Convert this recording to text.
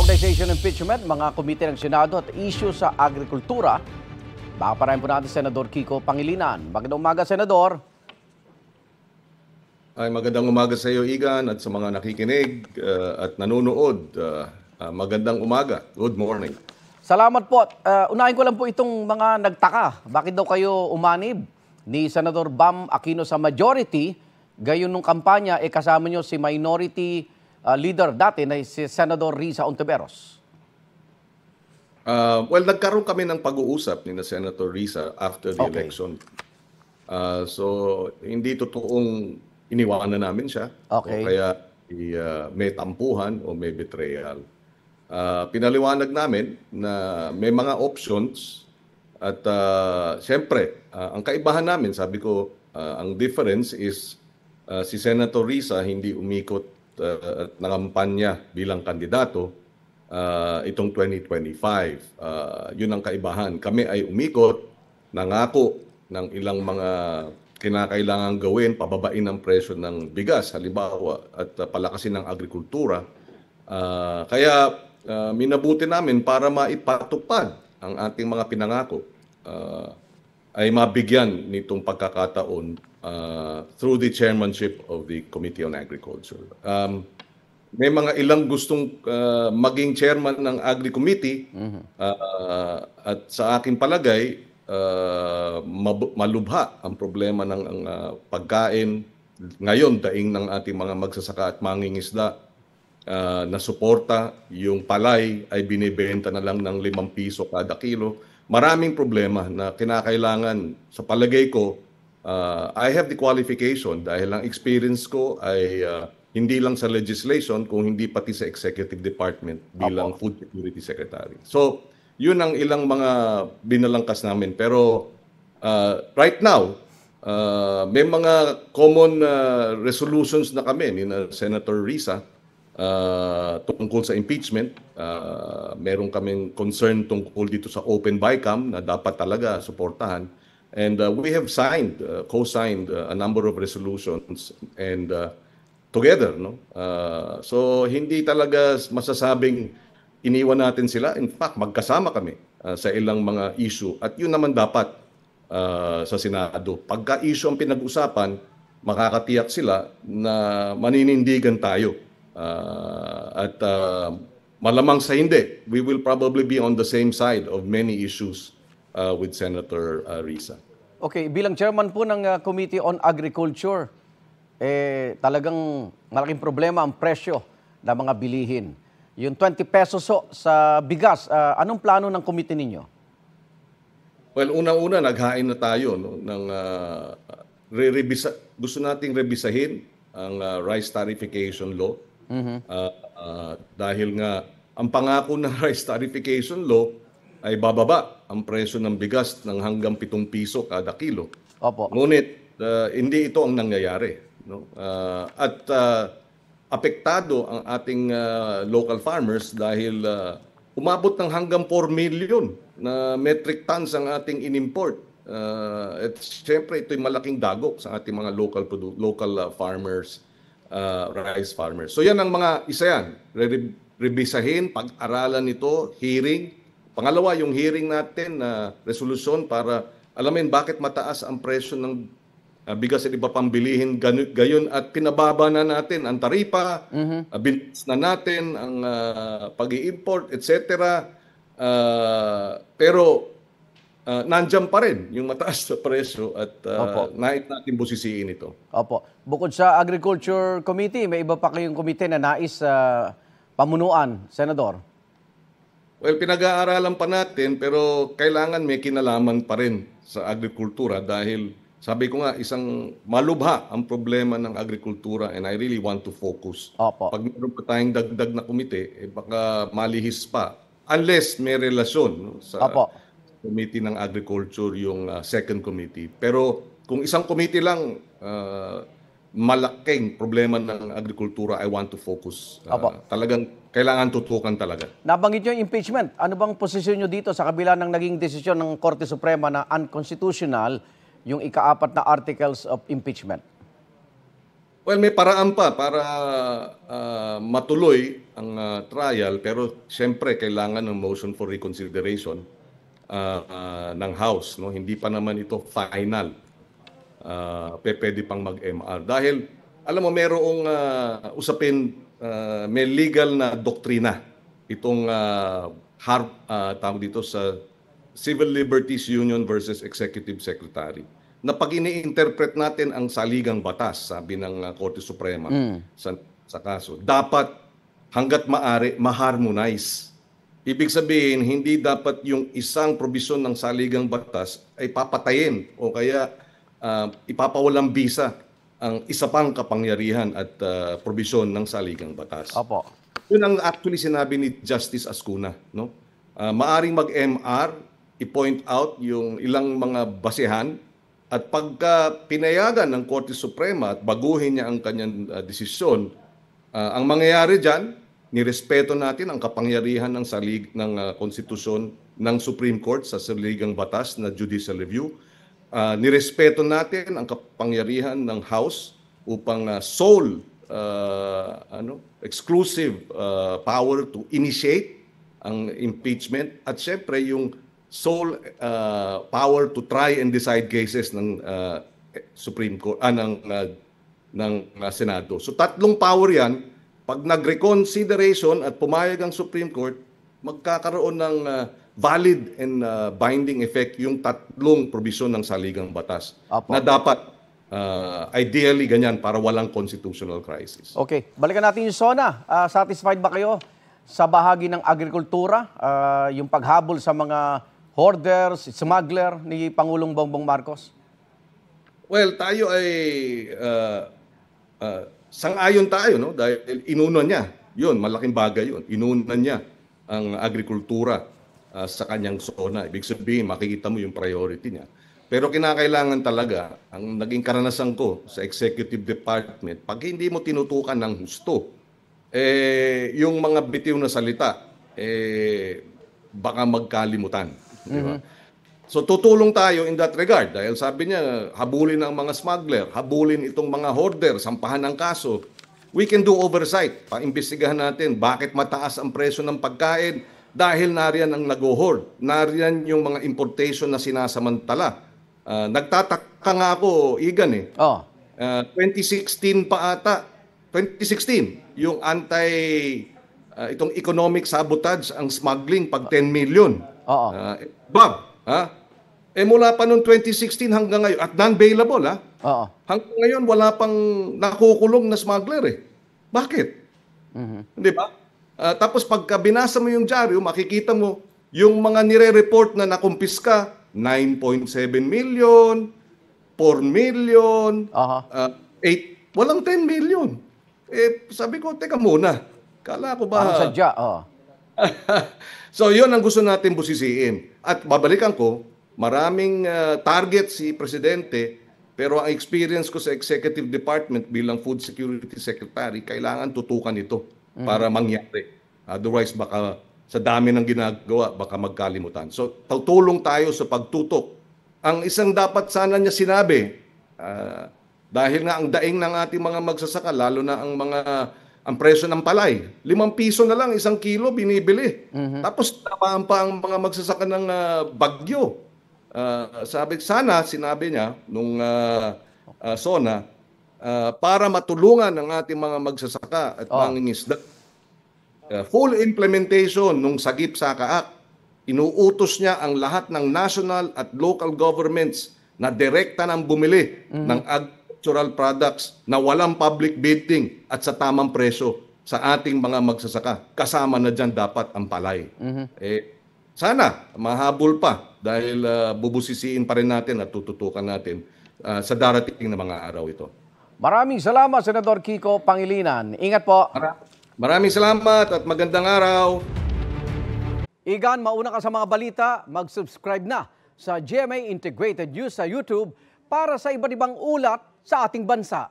Kaugnay sa issue ng impeachment, mga komite ng Senado at issue sa agrikultura, makaparayan po natin Senador Kiko Pangilinan. Magandang umaga, Senador. Ay, magandang umaga sa iyo, Igan, at sa mga nakikinig at nanonood. Magandang umaga. Good morning. Salamat po. Unahin ko lang po itong mga nagtaka. Bakit daw kayo umanib ni Senador Bam Aquino sa majority, gayon nung kampanya, kasama nyo si minority leader dati na si Senador Risa Ontiveros? Well, nagkaroon kami ng pag-uusap ni Senator Risa after the election. So, hindi totoong iniwanan namin siya. Okay. O kaya may tampuhan o may betrayal. Pinaliwanag namin na may mga options at siyempre, ang kaibahan namin, sabi ko, ang difference is si Senator Risa hindi umikot at nangampanya bilang kandidato itong 2025. Yun ang kaibahan. Kami ay umikot, nangako ng ilang mga kinakailangan gawin, pababain ang presyo ng bigas, halimbawa, at palakasin ng agrikultura. Kaya minabuti namin para maipatupad ang ating mga pinangako ay mabigyan nitong pagkakataon through the chairmanship of the Committee on Agriculture. May mga ilang gustong maging chairman ng Agri Committee at sa aking palagay, malubha ang problema ng pagkain ngayon daing ng ating mga magsasaka at mangingisda na suporta. Yung palay ay binibenta na lang ng 5 piso kada kilo. Maraming problema na kinakailangan sa palagay ko. I have the qualification dahil ang experience ko ay hindi lang sa legislation kung hindi pati sa executive department bilang Food Security Secretary. So, yun ang ilang mga binalangkas namin. Pero right now, may mga common resolutions na kami ni Senator Risa tungkol sa impeachment. Meron kaming concern tungkol dito sa open BICAM na dapat talaga suportahan. And we have signed, co-signed a number of resolutions and together, no? So hindi talaga masasabing iniwan natin sila. In fact, magkasama kami sa ilang mga issue at yun naman dapat sa Senado. Pagka issue ang pinag-usapan, makakatiyak sila na maninindigan tayo. At malamang sa hindi, we will probably be on the same side of many issues with Senator Risa. Okay, bilang chairman po ng Committee on Agriculture, talagang malaking problema ang presyo ng mga bilihin. Yung 20 pesos sa bigas, anong plano ng committee ninyo? Well, unang-una, naghain na tayo ng gusto nating rebisahin ang rice tarification law. Dahil nga ang pangako ng rice tarification law ay bababa ang presyo ng bigas ng hanggang 7 piso kada kilo. Opo. Ngunit hindi ito ang nangyayari, no? At apektado ang ating local farmers dahil umabot ng hanggang 4 million na metric tons ang ating inimport. At siyempre ito'y malaking dagok sa ating mga local farmers, rice farmers. So yan ang mga isa yan. Rebisahin, pag-aralan ito, hearing. Pangalawa, yung hearing natin na resolusyon para alamin bakit mataas ang presyo ng bigas at iba pang bilihin gayon at pinababa na natin ang taripa, bilis na natin ang pag-i-import, etc. Pero nandiyan pa rin yung mataas na presyo at nais natin busisiin ito. Opo. Bukod sa Agriculture Committee, may iba pa kayong komite na nais pamunuan, Senador? Well, pinag-aaralan pa natin pero kailangan may kinalaman pa rin sa agrikultura dahil sabi ko nga isang malubha ang problema ng agrikultura and I really want to focus. Opo. Pag meron pa tayong dagdag na komite, baka malihis pa unless may relasyon, no, sa Committee ng Agriculture yung second committee. Pero kung isang committee lang, malaking problema ng agrikultura, I want to focus. Talagang kailangan tutukan talaga. Nabanggit nyo yung impeachment. Ano bang posisyon nyo dito sa kabila ng naging desisyon ng Korte Suprema na unconstitutional yung ika-4 na articles of impeachment? Well, may paraan pa para matuloy ang trial, pero siyempre kailangan ng motion for reconsideration ng House, no? Hindi pa naman ito final. Pwede pang mag-MR dahil alam mo merong usapin, may legal na doktrina itong tawag dito sa Civil Liberties Union versus Executive Secretary, na pag ini-interpret natin ang saligang batas, sabi ng Korte Suprema sa kaso, dapat hanggat maaari ma-harmonize. Ibig sabihin, hindi dapat yung isang probisyon ng saligang batas ay papatayin o kaya ipapawalang bisa ang isa pang kapangyarihan at probisyon ng saligang batas. Opo. Yun ang actually sinabi ni Justice Ascuna, no? Maaring mag-MR, i-point out yung ilang mga basehan, at pagka pinayagan ng Korte Suprema at baguhin niya ang kanyang desisyon, ang mangyayari diyan, nirespeto natin ang kapangyarihan ng konstitusyon ng Supreme Court sa saligang batas na judicial review. Nirespeto natin ang kapangyarihan ng House upang sole exclusive power to initiate ang impeachment, at syempre yung sole power to try and decide cases ng Supreme Court ng Senado. So tatlong power 'yan. Pag nag-reconsideration at pumayag ang Supreme Court, magkakaroon ng valid and binding effect yung tatlong probisyon ng saligang batas. Apo. Na dapat ideally ganyan para walang constitutional crisis. Okay, balikan natin yung SONA. Satisfied ba kayo sa bahagi ng agrikultura, yung paghabol sa mga hoarders, smuggler ni Pangulong Bongbong Marcos? Well, tayo ay sang-ayon tayo, no? Dahil inunan niya. Yun, malaking bagay yun. Inunan niya ang agrikultura sa kanyang SONA. Ibig sabihin, makikita mo yung priority niya. Pero kinakailangan talaga, ang naging karanasan ko sa executive department, pag hindi mo tinutukan ng husto, yung mga bitiw na salita, baka magkalimutan. Di ba? So tutulong tayo in that regard dahil sabi niya, habulin ang mga smuggler, habulin itong mga hoarder, sampahan ng kaso. We can do oversight, paimbestigahan natin bakit mataas ang presyo ng pagkain dahil nariyan ang nag-hoard, nariyan yung mga importation na sinasamantala. Nagtataka nga ako, Igan 2016 pa ata, 2016, yung itong economic sabotage, ang smuggling, pag 10 million. Bob, mula pa noong 2016 hanggang ngayon, at non-bailable, hanggang ngayon wala pang nakukulong na smuggler Bakit? Di ba? Tapos pagka binasa mo yung dyaryo, makikita mo yung mga nire-report na nakumpiska, 9.7 million, 4 million, 8, walang 10 million. Sabi ko, teka muna, kala ko ba... Parang sadya, So, yun ang gusto natin busisiin. At babalikan ko, maraming target si Presidente, pero ang experience ko sa Executive Department bilang Food Security Secretary, kailangan tutukan ito para mangyari. Otherwise, baka sa dami ng ginagawa, baka magkalimutan. So, tutulong tayo sa pagtutok. Ang isang dapat sana niya sinabi, dahil nga ang daing ng ating mga magsasaka, lalo na ang presyo ng palay, 5 piso na lang, 1 kilo binibili. Tapos tamaan pa ang mga magsasaka ng bagyo. Sinabi niya nung SONA, para matulungan ang ating mga magsasaka at mangingisda, full implementation nung Sagip Saka Act, inuutos niya ang lahat ng national at local governments na direkta nang bumili ng agricultural products na walang public bidding at sa tamang presyo sa ating mga magsasaka. Kasama na dyan dapat ang palay. Sana mahabol pa dahil bubusisiin pa rin natin at tututukan natin sa darating na mga araw ito. Maraming salamat, Senador Kiko Pangilinan. Ingat po. Maraming salamat at magandang araw. Igan, mauna ka sa mga balita, mag-subscribe na sa GMA Integrated News sa YouTube para sa iba't ibang ulat sa ating bansa.